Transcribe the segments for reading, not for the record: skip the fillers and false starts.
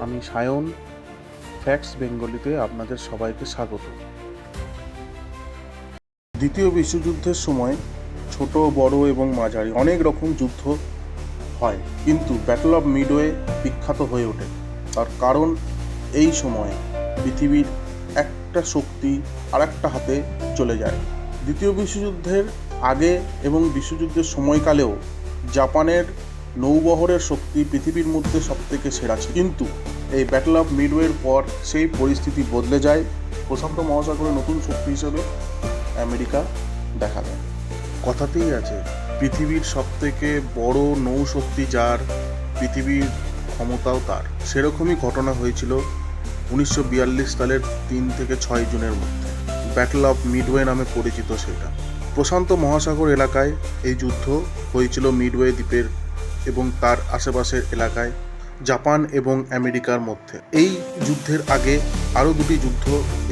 আমি সায়ন, ফ্যাক্টস বেঙ্গলিতে আপনাদের সবাইকে স্বাগত। দ্বিতীয় বিশ্বযুদ্ধের সময় ছোট, বড় এবং মাঝারি অনেক রকম যুদ্ধ হয়, কিন্তু ব্যাটল অফ মিডওয়ে বিখ্যাত হয়ে ওঠে। তার কারণ এই সময়ে পৃথিবীর একটা শক্তি আর একটা হাতে চলে যায়। দ্বিতীয় বিশ্বযুদ্ধের আগে এবং বিশ্বযুদ্ধের সময়কালেও জাপানের নৌবহরের শক্তি পৃথিবীর মধ্যে সবথেকে সেরা ছিল, কিন্তু এই ব্যাটল অফ মিডওয়ের পর সেই পরিস্থিতি বদলে যায়। প্রশান্ত মহাসাগরে নতুন শক্তি হিসেবে আমেরিকা দেখা দেয়। কথাতেই আছে, পৃথিবীর সবথেকে বড় নৌশক্তি যার, পৃথিবীর ক্ষমতাও তার। সেরকমই ঘটনা হয়েছিল 1942 সালের 3 থেকে 6 জুনের মধ্যে। ব্যাটল অফ মিডওয়ে নামে পরিচিত সেটা। প্রশান্ত মহাসাগর এলাকায় এই যুদ্ধ হয়েছিল মিডওয়ে দ্বীপের এবং তার আশেপাশের এলাকায় জাপান এবং আমেরিকার মধ্যে। এই যুদ্ধের আগে আরও দুটি যুদ্ধ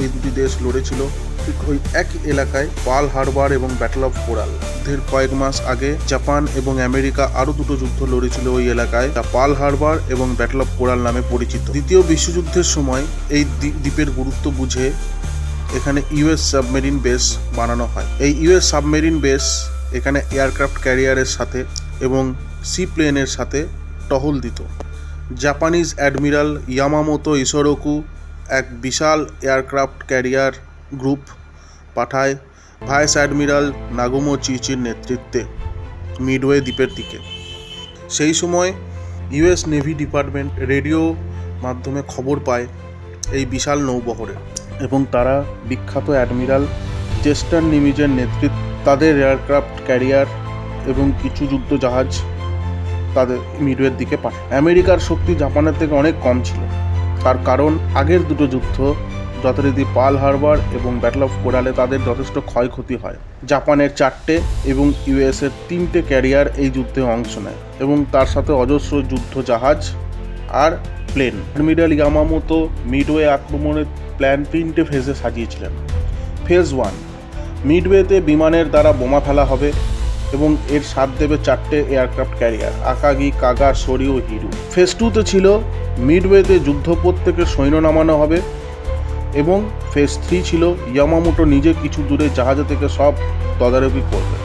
এই দুটি দেশ লড়েছিল ঠিক ওই একই এলাকায়, পার্ল হারবার এবং ব্যাটল অফ কোরাল। যুদ্ধের কয়েক মাস আগে জাপান এবং আমেরিকা আরও দুটো যুদ্ধ লড়েছিল ওই এলাকায়, যা পার্ল হারবার এবং ব্যাটল অফ কোরাল নামে পরিচিত। দ্বিতীয় বিশ্বযুদ্ধের সময় এই দ্বীপের গুরুত্ব বুঝে এখানে ইউএস সাবমেরিন বেস বানানো হয়। এই ইউএস সাবমেরিন বেস এখানে এয়ারক্রাফট ক্যারিয়ারের সাথে এবং সি প্লেনের সাথে টহল দিত। জাপানিজ অ্যাডমিরাল ইয়ামামোতো ইসোরোকু এক বিশাল এয়ারক্রাফট ক্যারিয়ার গ্রুপ পাঠায় ভাইস অ্যাডমিরাল নাগুমো চিচির নেতৃত্বে মিডওয়ে দ্বীপের দিকে। সেই সময় ইউএস নেভি ডিপার্টমেন্ট রেডিও মাধ্যমে খবর পায় এই বিশাল নৌবহরে, এবং তারা বিখ্যাত অ্যাডমিরাল চেস্টার নিমিজের নেতৃত্বে তাদের এয়ারক্রাফট ক্যারিয়ার এবং কিছু যুদ্ধ জাহাজ তাদের মিডওয়ের দিকে পাঠায়। আমেরিকার শক্তি জাপানের থেকে অনেক কম ছিল। তার কারণ আগের দুটো যুদ্ধ যথারীতি পার্ল হারবার এবং ব্যাটল অফ কোরালে তাদের যথেষ্ট ক্ষয়ক্ষতি হয়। জাপানের 4টে এবং ইউএসের 3টে ক্যারিয়ার এই যুদ্ধে অংশ নেয় এবং তার সাথে অজস্র যুদ্ধ জাহাজ আর প্লেন। অ্যাডমিরাল ইয়ামামোতো মিডওয়ে আক্রমণের প্ল্যান 3টে ফেজে সাজিয়েছিলেন। ফেজ 1, মিডওয়েতে বিমানের দ্বারা বোমা ফেলা হবে এবং এর সাথ দেবে 4টে এয়ারক্রাফট ক্যারিয়ার, আকাগি, কাগা, শরি ও হিরু। ফেজ 2তে ছিল মিডওয়েতে যুদ্ধপথ থেকে সৈন্য নামানো হবে, এবং ফেজ 3 ছিল ইয়ামামোটো নিজে কিছু দূরে জাহাজে থেকে সব তদারকি করবে।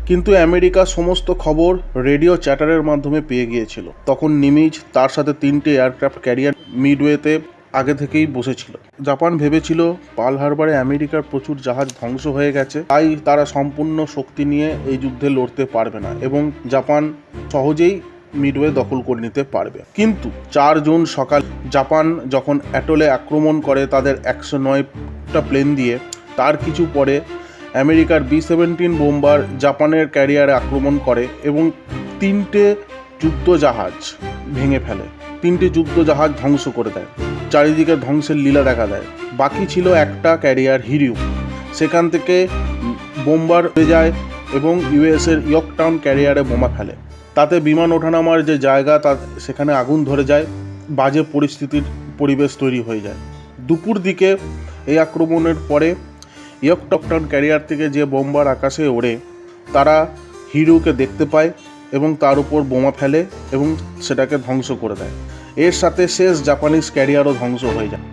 কিন্তু আমেরিকা সমস্ত খবর রেডিও চ্যাটারের মাধ্যমে পেয়ে গিয়েছিল। তখন নিমিজ তার সাথে 3টে এয়ারক্রাফট ক্যারিয়ার মিডওয়েতে আগে থেকেই বসেছিল। জাপান ভেবেছিল পার্ল হারবারে আমেরিকার প্রচুর জাহাজ ধ্বংস হয়ে গেছে, তাই তারা সম্পূর্ণ শক্তি নিয়ে এই যুদ্ধে লড়তে পারবে না এবং জাপান সহজেই মিডওয়ে দখল করে নিতে পারবে। কিন্তু 4 জুন সকাল জাপান যখন অ্যাটলে আক্রমণ করে তাদের 109টা প্লেন দিয়ে, তার কিছু পরে আমেরিকার B-17 বোম্বার জাপানের ক্যারিয়ারে আক্রমণ করে এবং 3টে যুদ্ধ জাহাজ ভেঙে ফেলে, 3টে যুদ্ধ জাহাজ ধ্বংস করে দেয়। চারিদিকে ধ্বংসের লীলা দেখা দেয়। বাকি ছিল একটা ক্যারিয়ার হিরিউ, সেখান থেকে বোম্বার হয়ে যায় এবং ইউএসের ইয়র্কটাউন ক্যারিয়ারে বোমা ফেলে। তাতে বিমান ওঠানামার যে জায়গা সেখানে আগুন ধরে যায়, বাজে পরিবেশ তৈরি হয়ে যায়। দুপুর দিকে এই আক্রমণের পরে ইয়র্কটাউন ক্যারিয়ার থেকে যে বোম্বার আকাশে ওড়ে, তারা হিরুকে দেখতে পায় এবং তার উপর বোমা ফেলে এবং সেটাকে ধ্বংস করে দেয়। এর সাথে শেষ জাপানিজ ক্যারিয়ারও ধ্বংস হয়ে যায়।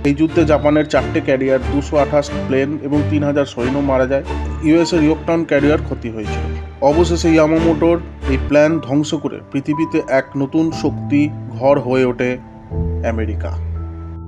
এই যুদ্ধে জাপানের 4টে ক্যারিয়ার, 228 প্লেন এবং 3000 সৈন্য মারা যায়। ইউএসের ইয়র্কটাউন ক্যারিয়ার ক্ষতি হয়েছিল। অবশেষে ইয়ামামোটোর এই প্ল্যান ধ্বংস করে পৃথিবীতে এক নতুন শক্তি ঘর হয়ে ওঠে আমেরিকা।